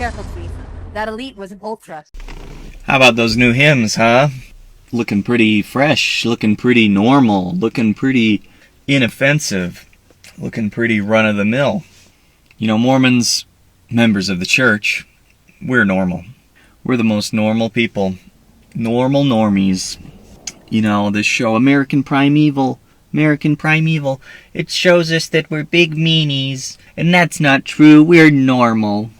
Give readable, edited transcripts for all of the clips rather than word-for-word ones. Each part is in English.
careful, Teresa. That elite was an ultra. How about those new hymns, huh? Looking pretty fresh, looking pretty normal, looking pretty inoffensive, looking pretty run-of-the-mill. You know, Mormons, members of the church, we're normal. We're the most normal people. Normal normies. You know, this show, American Primeval, it shows us that we're big meanies, and that's not true. We're normal.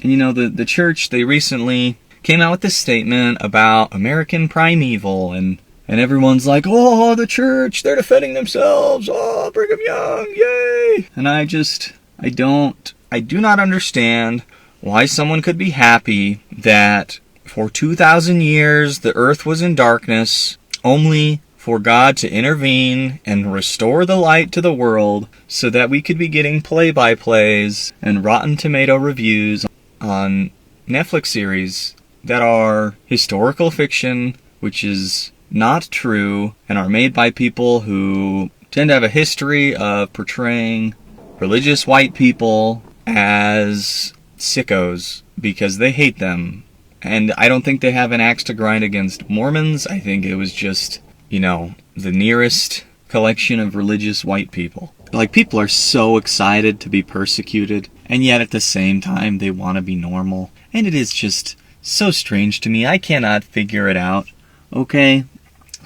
And you know, the church, they recently came out with this statement about American Primeval, and everyone's like, oh, the church, they're defending themselves, oh, Brigham Young, yay! And I do not understand why someone could be happy that for 2,000 years the earth was in darkness, only for God to intervene and restore the light to the world so that we could be getting play-by-plays and Rotten Tomato reviews on Netflix series that are historical fiction, which is not true, and are made by people who tend to have a history of portraying religious white people as sickos because they hate them. And I don't think they have an axe to grind against Mormons. I think it was just, you know, the nearest collection of religious white people. Like, people are so excited to be persecuted, and yet at the same time they want to be normal. And it is just so strange to me. I cannot figure it out. Okay?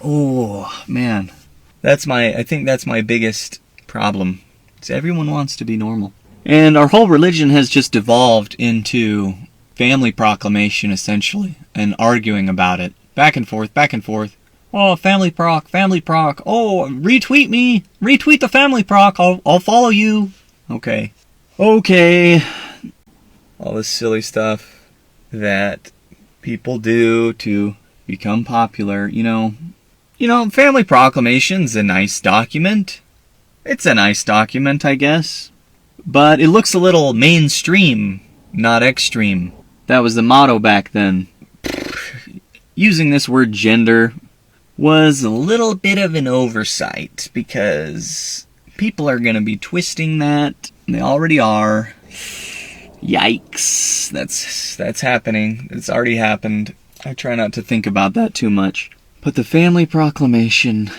Oh, man. I think that's my biggest problem. Is everyone wants to be normal. And our whole religion has just devolved into family proclamation, essentially, and arguing about it. Back and forth, back and forth. Oh, family proc. Oh, retweet me. Retweet the family proc. I'll follow you. Okay. All this silly stuff that people do to become popular, you know, family proclamation's a nice document. It's a nice document, I guess. But it looks a little mainstream, not extreme. That was the motto back then. Using this word gender was a little bit of an oversight because people are going to be twisting that. They already are. Yikes. That's happening. It's already happened. I try not to think about that too much. But the family proclamation,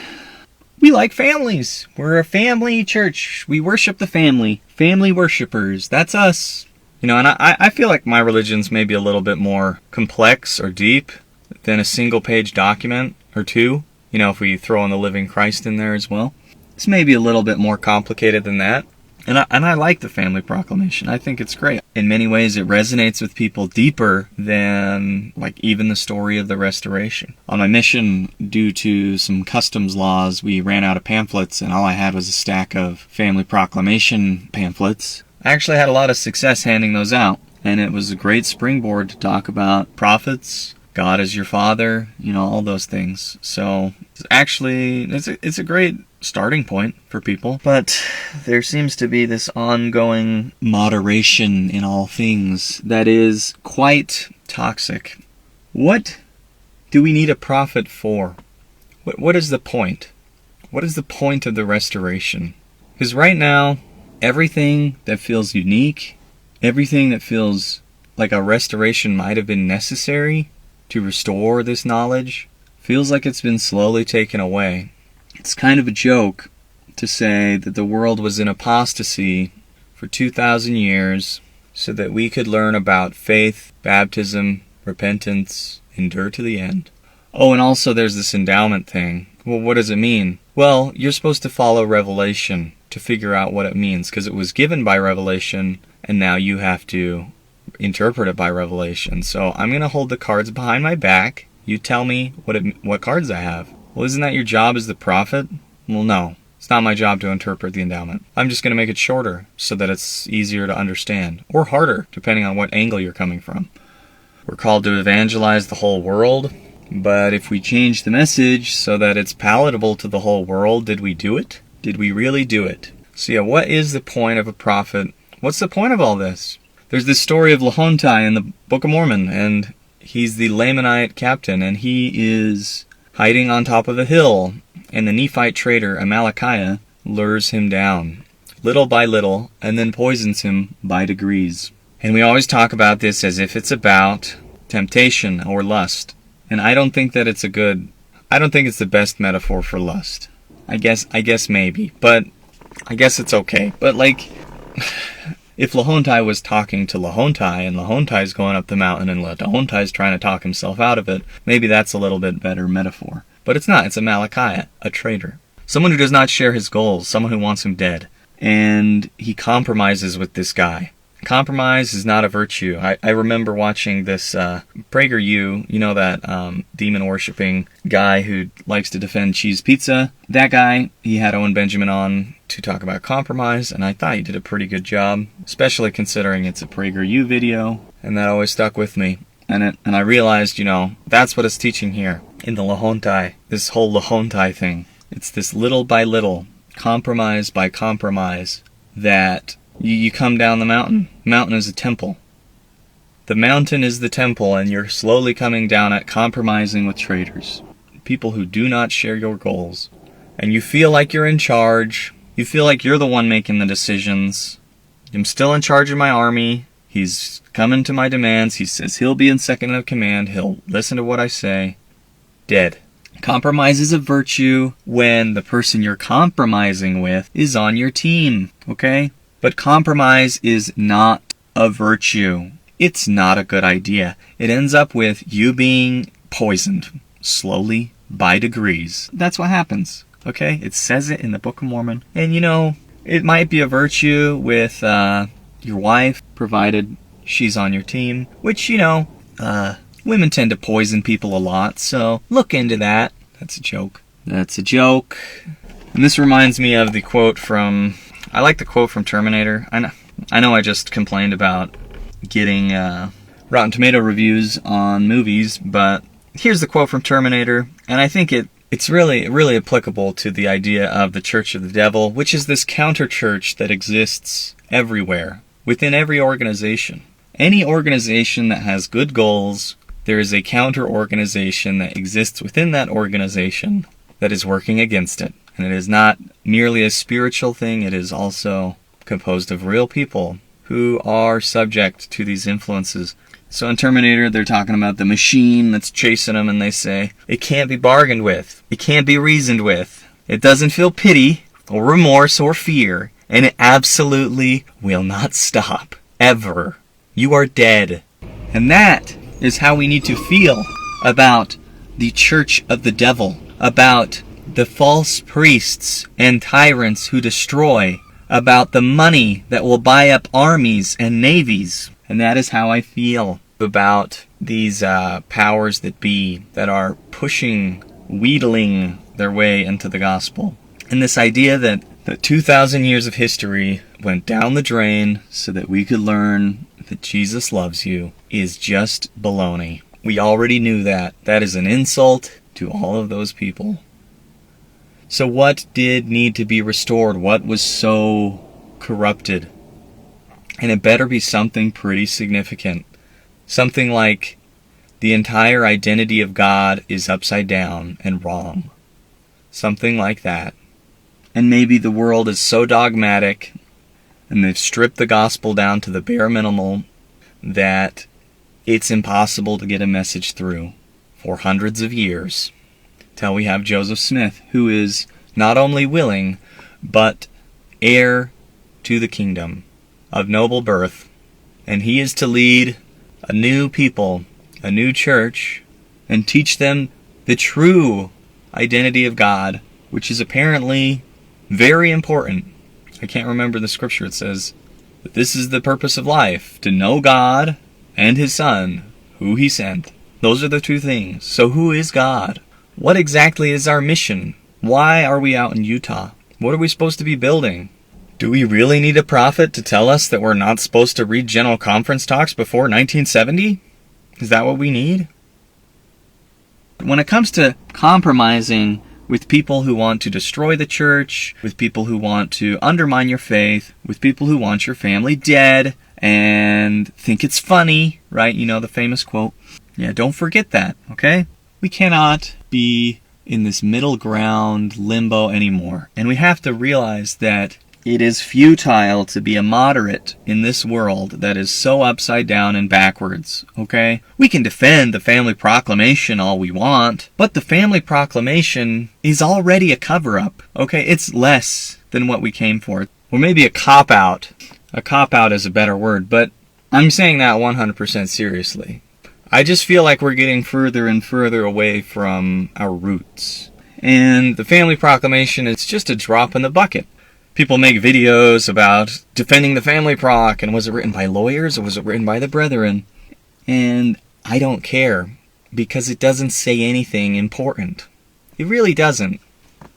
we like families. We're a family church. We worship the family. Family worshipers. That's us. You know, and I feel like my religion's maybe a little bit more complex or deep than a single page document or two. You know, if we throw in the living Christ in there as well. It's maybe a little bit more complicated than that. And I like the family proclamation. I think it's great. In many ways, it resonates with people deeper than, like, even the story of the Restoration. On my mission, due to some customs laws, we ran out of pamphlets, and all I had was a stack of family proclamation pamphlets. I actually had a lot of success handing those out, and it was a great springboard to talk about prophets, God is your father, you know, all those things. So, actually, it's a great starting point for people, but there seems to be this ongoing moderation in all things that is quite toxic. What do we need a prophet for? What is the point? What is the point of the Restoration? Because right now, everything that feels unique, everything that feels like a restoration might have been necessary to restore this knowledge, feels like it's been slowly taken away. It's kind of a joke to say that the world was in apostasy for 2,000 years so that we could learn about faith, baptism, repentance, endure to the end. Oh, and also there's this endowment thing. Well, what does it mean? Well, you're supposed to follow Revelation to figure out what it means, because it was given by Revelation, and now you have to interpret it by Revelation. So I'm going to hold the cards behind my back. You tell me what cards I have. Well, isn't that your job as the prophet? Well, no. It's not my job to interpret the endowment. I'm just going to make it shorter so that it's easier to understand. Or harder, depending on what angle you're coming from. We're called to evangelize the whole world. But if we change the message so that it's palatable to the whole world, did we do it? Did we really do it? So yeah, what is the point of a prophet? What's the point of all this? There's this story of Lahontai in the Book of Mormon, and he's the Lamanite captain, and he is hiding on top of a hill, and the Nephite trader Amalickiah lures him down, little by little, and then poisons him by degrees. And we always talk about this as if it's about temptation or lust. And I don't think that I don't think it's the best metaphor for lust. I guess maybe, but I guess it's okay. But like, if Lahontai was talking to Lahontai and Lahontai's going up the mountain and Lahontai's trying to talk himself out of it, maybe that's a little bit better metaphor. But it's not. It's a Malachiah, a traitor. Someone who does not share his goals, someone who wants him dead. And he compromises with this guy. Compromise is not a virtue. I remember watching this PragerU, you know, that demon-worshipping guy who likes to defend cheese pizza. That guy, he had Owen Benjamin on to talk about compromise, and I thought he did a pretty good job, especially considering it's a PragerU video, and that always stuck with me. And I realized, you know, that's what it's teaching here in the Lahontai, this whole Lahontai thing. It's this little by little, compromise by compromise, that you come down the mountain. The mountain is a temple. The mountain is the temple, and you're slowly coming down it, compromising with traitors. People who do not share your goals. And you feel like you're in charge. You feel like you're the one making the decisions. I'm still in charge of my army. He's coming to my demands. He says he'll be in second in command. He'll listen to what I say. Dead. Compromise is a virtue when the person you're compromising with is on your team, okay? But compromise is not a virtue. It's not a good idea. It ends up with you being poisoned, slowly, by degrees. That's what happens, okay? It says it in the Book of Mormon. And you know, it might be a virtue with your wife, provided she's on your team, which, you know, women tend to poison people a lot, so look into that. That's a joke. That's a joke. And this reminds me of the quote from... I like the quote from Terminator. I know I just complained about getting Rotten Tomato reviews on movies, but here's the quote from Terminator, and I think it's really applicable to the idea of the Church of the Devil, which is this counter-church that exists everywhere, within every organization. Any organization that has good goals, there is a counter-organization that exists within that organization that is working against it. And it is not merely a spiritual thing, it is also composed of real people who are subject to these influences. So in Terminator, they're talking about the machine that's chasing them, and they say, it can't be bargained with. It can't be reasoned with. It doesn't feel pity or remorse or fear, and it absolutely will not stop. Ever. You are dead. And that is how we need to feel about the Church of the Devil, about the false priests and tyrants who destroy, about the money that will buy up armies and navies. And that is how I feel about these powers that be that are pushing, wheedling their way into the gospel. And this idea that the 2,000 years of history went down the drain so that we could learn that Jesus loves you is just baloney. We already knew that. That is an insult to all of those people. So what did need to be restored? What was so corrupted? And it better be something pretty significant. Something like the entire identity of God is upside down and wrong. Something like that. And maybe the world is so dogmatic, and they've stripped the gospel down to the bare minimal, that it's impossible to get a message through for hundreds of years. Till we have Joseph Smith, who is not only willing, but heir to the kingdom of noble birth. And he is to lead a new people, a new church, and teach them the true identity of God, which is apparently very important. I can't remember the scripture. It says that this is the purpose of life, to know God and His Son, who He sent. Those are the two things. So who is God? What exactly is our mission? Why are we out in Utah? What are we supposed to be building? Do we really need a prophet to tell us that we're not supposed to read General Conference talks before 1970? Is that what we need? When it comes to compromising with people who want to destroy the church, with people who want to undermine your faith, with people who want your family dead, and think it's funny, right? You know the famous quote. Yeah, don't forget that, okay? We cannot be in this middle ground limbo anymore. And we have to realize that It is futile to be a moderate in this world that is so upside down and backwards, okay? We can defend the Family Proclamation all we want, but the Family Proclamation is already a cover-up, okay? It's less than what we came for. Or maybe a cop-out. A cop-out is a better word, but I'm saying that 100% seriously. I just feel like we're getting further and further away from our roots. And the Family Proclamation is just a drop in the bucket. People make videos about defending the Family Proc, and was it written by lawyers or was it written by the brethren? And I don't care, because it doesn't say anything important. It really doesn't.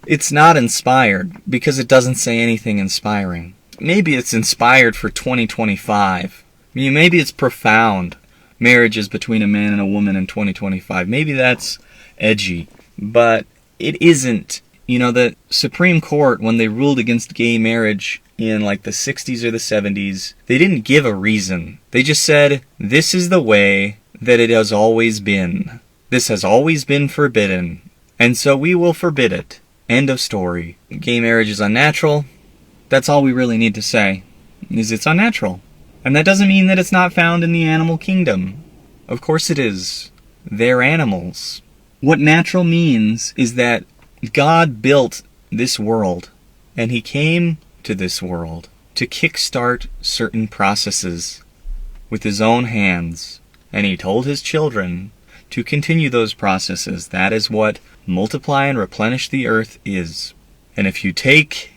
It's not inspired, because it doesn't say anything inspiring. Maybe it's inspired for 2025. Maybe it's profound. Marriages between a man and a woman in 2025. Maybe that's edgy, but it isn't. You know, the Supreme Court, when they ruled against gay marriage in like the 60s or the 70s, they didn't give a reason. They just said, this is the way that it has always been. This has always been forbidden, and so we will forbid it. End of story. Gay marriage is unnatural. That's all we really need to say, is it's unnatural. And that doesn't mean that it's not found in the animal kingdom. Of course it is. They're animals. What natural means is that God built this world, and He came to this world to kickstart certain processes with His own hands, and He told His children to continue those processes. That is what multiply and replenish the earth is. And if you take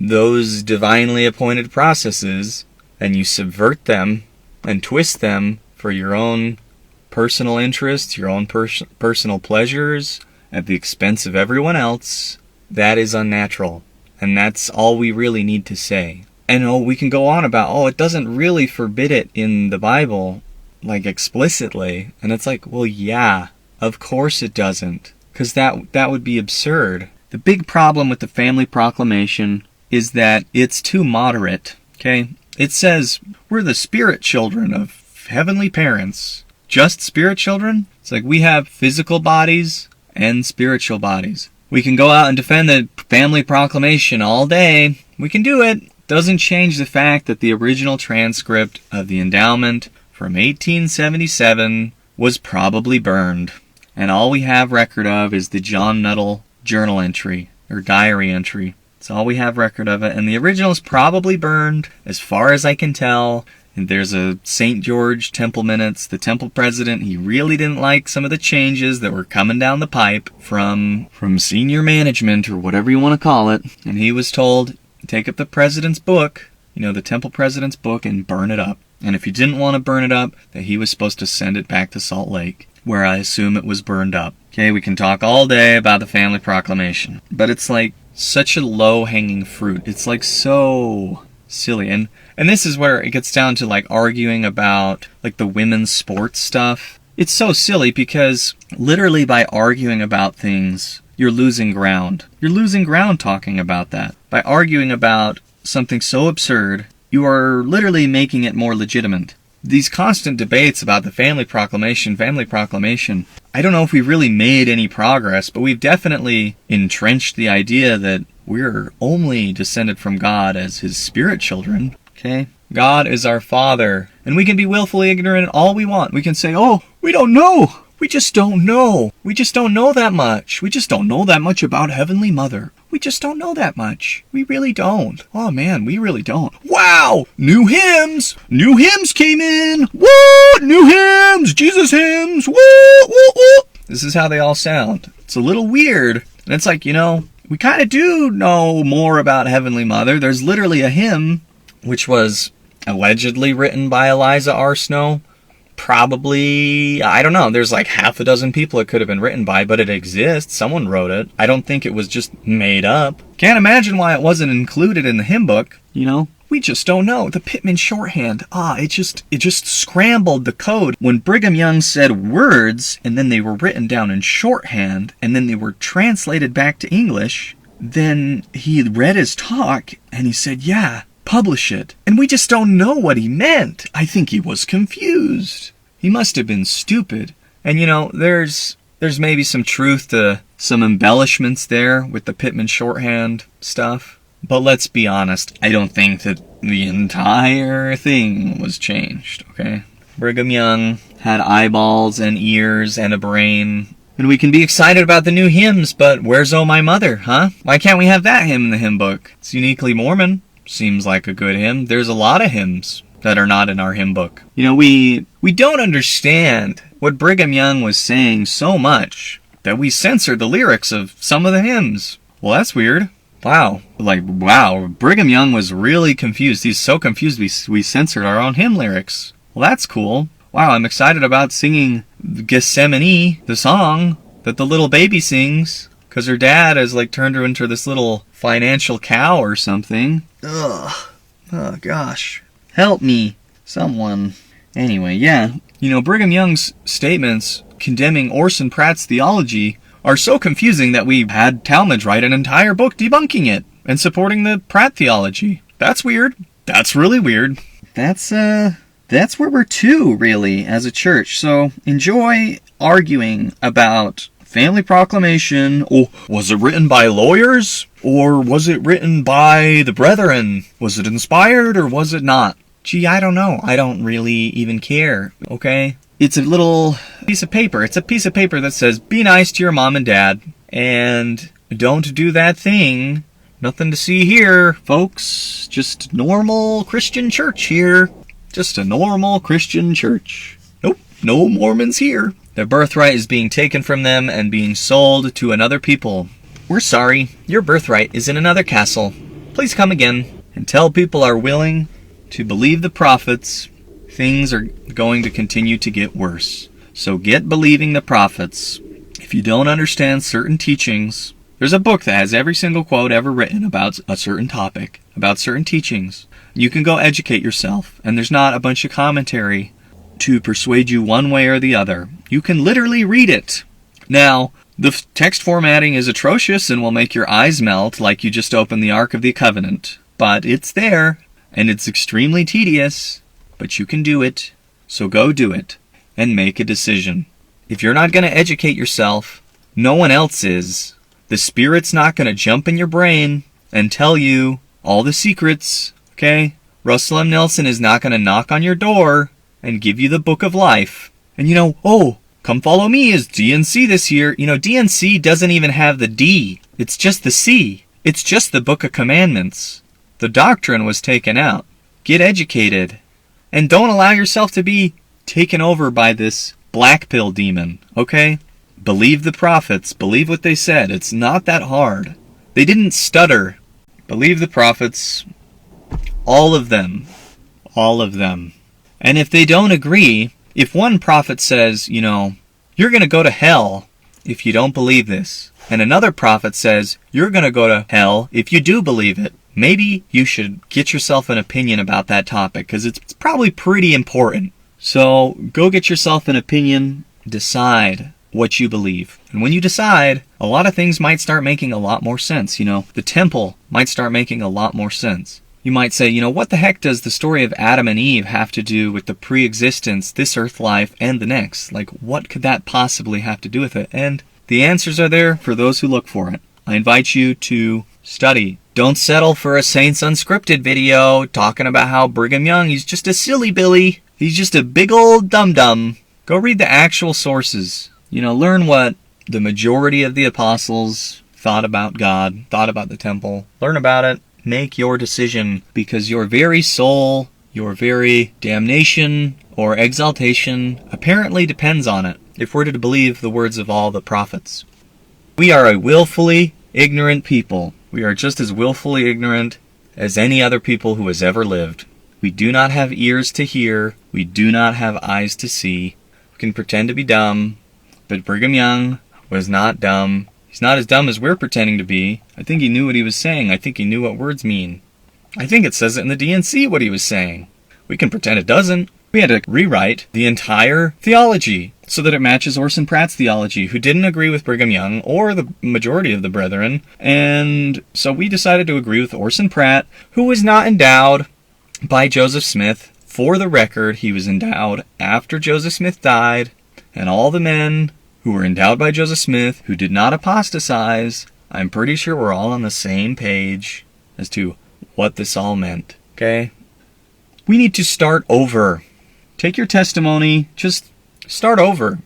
those divinely appointed processes and you subvert them and twist them for your own personal interests, your own personal pleasures, at the expense of everyone else, that is unnatural. And that's all we really need to say. And we can go on about, it doesn't really forbid it in the Bible, like explicitly. And it's like, well, yeah, of course it doesn't. Because that would be absurd. The big problem with the Family Proclamation is that it's too moderate, okay? It says, we're the spirit children of heavenly parents. Just spirit children? It's like we have physical bodies and spiritual bodies. We can go out and defend the Family Proclamation all day. We can do it. Doesn't change the fact that the original transcript of the endowment from 1877 was probably burned. And all we have record of is the John Nuttall journal entry, or diary entry. That's all we have record of it. And the original is probably burned, as far as I can tell. And there's a St. George Temple Minutes. The temple president, he really didn't like some of the changes that were coming down the pipe from senior management, or whatever you want to call it. And he was told, take up the president's book, the temple president's book, and burn it up. And if he didn't want to burn it up, that he was supposed to send it back to Salt Lake, where I assume it was burned up. Okay, we can talk all day about the Family Proclamation, but it's like such a low-hanging fruit. It's like so silly. And this is where it gets down to like arguing about like the women's sports stuff. It's so silly because literally by arguing about things, you're losing ground. You're losing ground talking about that. By arguing about something so absurd, you are literally making it more legitimate. These constant debates about the Family Proclamation, I don't know if we've really made any progress, but we've definitely entrenched the idea that we're only descended from God as His spirit children. Okay? God is our Father, and we can be willfully ignorant all we want. We can say, we don't know. We just don't know. We just don't know that much. We just don't know that much about Heavenly Mother. We just don't know that much. We really don't. Oh man, we really don't. Wow! New hymns! New hymns came in! Woo! New hymns! Jesus hymns! Woo! Woo! Woo! This is how they all sound. It's a little weird. And it's like, we kind of do know more about Heavenly Mother. There's literally a hymn, which was allegedly written by Eliza R. Snow. Probably, I don't know, there's like half a dozen people it could have been written by, but it exists. Someone wrote it. I don't think it was just made up. Can't imagine why it wasn't included in the hymn book. We just don't know. The Pittman shorthand, it just scrambled the code. When Brigham Young said words, and then they were written down in shorthand, and then they were translated back to English, then he read his talk, and he said, yeah, publish it. And we just don't know what he meant. I think he was confused. He must have been stupid. And there's maybe some truth to some embellishments there with the Pittman shorthand stuff. But let's be honest, I don't think that the entire thing was changed, okay? Brigham Young had eyeballs and ears and a brain. And we can be excited about the new hymns, but where's Oh My Mother, huh? Why can't we have that hymn in the hymn book? It's uniquely Mormon. Seems like a good hymn. There's a lot of hymns that are not in our hymn book. You know, we don't understand what Brigham Young was saying so much that we censored the lyrics of some of the hymns. Well, that's weird. Wow. Brigham Young was really confused. He's so confused we censored our own hymn lyrics. Well, that's cool. Wow, I'm excited about singing Gethsemane, the song that the little baby sings, because her dad has turned her into this little financial cow or something. Ugh. Oh, gosh. Help me. Someone. Anyway, yeah. You know, Brigham Young's statements condemning Orson Pratt's theology are so confusing that we had Talmage write an entire book debunking it and supporting the Pratt theology. That's weird. That's really weird. That's where we're to, really, as a church. So enjoy arguing about Family Proclamation. Oh, was it written by lawyers? Or was it written by the brethren? Was it inspired or was it not? Gee, I don't know. I don't really even care, okay? It's a little piece of paper. It's a piece of paper that says, be nice to your mom and dad, and don't do that thing. Nothing to see here, folks. Just normal Christian church here. Just a normal Christian church. Nope, no Mormons here. Their birthright is being taken from them and being sold to another people. We're sorry, your birthright is in another castle. Please come again. Until people are willing to believe the prophets, things are going to continue to get worse. So get believing the prophets. If you don't understand certain teachings, there's a book that has every single quote ever written about a certain topic, about certain teachings. You can go educate yourself, and there's not a bunch of commentary to persuade you one way or the other. You can literally read it. Now, the text formatting is atrocious and will make your eyes melt like you just opened the Ark of the Covenant. But it's there, and it's extremely tedious, but you can do it. So go do it, and make a decision. If you're not going to educate yourself, no one else is. The Spirit's not going to jump in your brain and tell you all the secrets. Okay? Russell M. Nelson is not going to knock on your door and give you the book of life. And come follow me as DNC this year. DNC doesn't even have the D. It's just the C. It's just the book of commandments. The doctrine was taken out. Get educated. And don't allow yourself to be taken over by this black pill demon. Okay? Believe the prophets. Believe what they said. It's not that hard. They didn't stutter. Believe the prophets. All of them. All of them. And if they don't agree, if one prophet says, you're going to go to hell if you don't believe this, and another prophet says, you're going to go to hell if you do believe it, maybe you should get yourself an opinion about that topic, because it's probably pretty important. So go get yourself an opinion, decide what you believe. And when you decide, a lot of things might start making a lot more sense. The temple might start making a lot more sense. You might say, what the heck does the story of Adam and Eve have to do with the pre-existence, this earth life, and the next? What could that possibly have to do with it? And the answers are there for those who look for it. I invite you to study. Don't settle for a Saints Unscripted video talking about how Brigham Young, he's just a silly Billy. He's just a big old dum-dum. Go read the actual sources. Learn what the majority of the apostles thought about God, thought about the temple. Learn about it. Make your decision, because your very soul, your very damnation or exaltation apparently depends on it, if we're to believe the words of all the prophets. We are a willfully ignorant people. We are just as willfully ignorant as any other people who has ever lived. We do not have ears to hear. We do not have eyes to see. We can pretend to be dumb, but Brigham Young was not dumb. He's not as dumb as we're pretending to be. I think he knew what he was saying. I think he knew what words mean. I think it says it in the DNC what he was saying. We can pretend it doesn't. We had to rewrite the entire theology so that it matches Orson Pratt's theology, who didn't agree with Brigham Young or the majority of the brethren. And so we decided to agree with Orson Pratt, who was not endowed by Joseph Smith. For the record, he was endowed after Joseph Smith died, and all the men who were endowed by Joseph Smith, who did not apostatize, I'm pretty sure we're all on the same page as to what this all meant, okay? We need to start over. Take your testimony, just start over.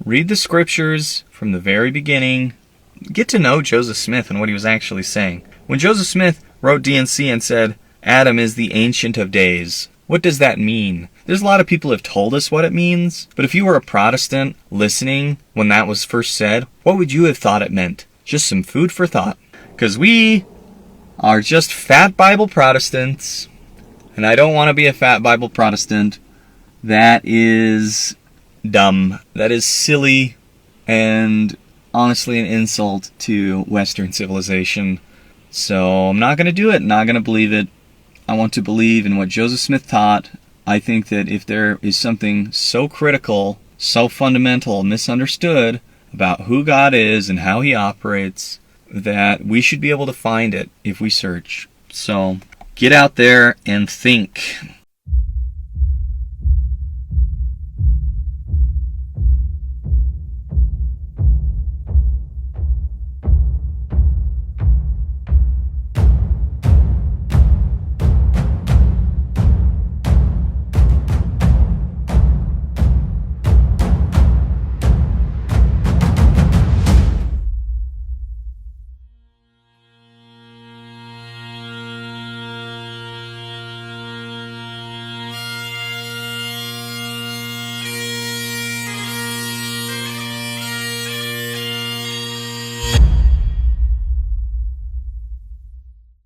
Read the scriptures from the very beginning. Get to know Joseph Smith and what he was actually saying. When Joseph Smith wrote D&C and said, Adam is the Ancient of Days, what does that mean? There's a lot of people who have told us what it means, but if you were a Protestant listening when that was first said, what would you have thought it meant? Just some food for thought. Because we are just fat Bible Protestants, and I don't want to be a fat Bible Protestant. That is dumb. That is silly, and honestly an insult to Western civilization. So I'm not going to do it, not going to believe it. I want to believe in what Joseph Smith taught. I think that if there is something so critical, so fundamental, misunderstood about who God is and how he operates, that we should be able to find it if we search. So get out there and think.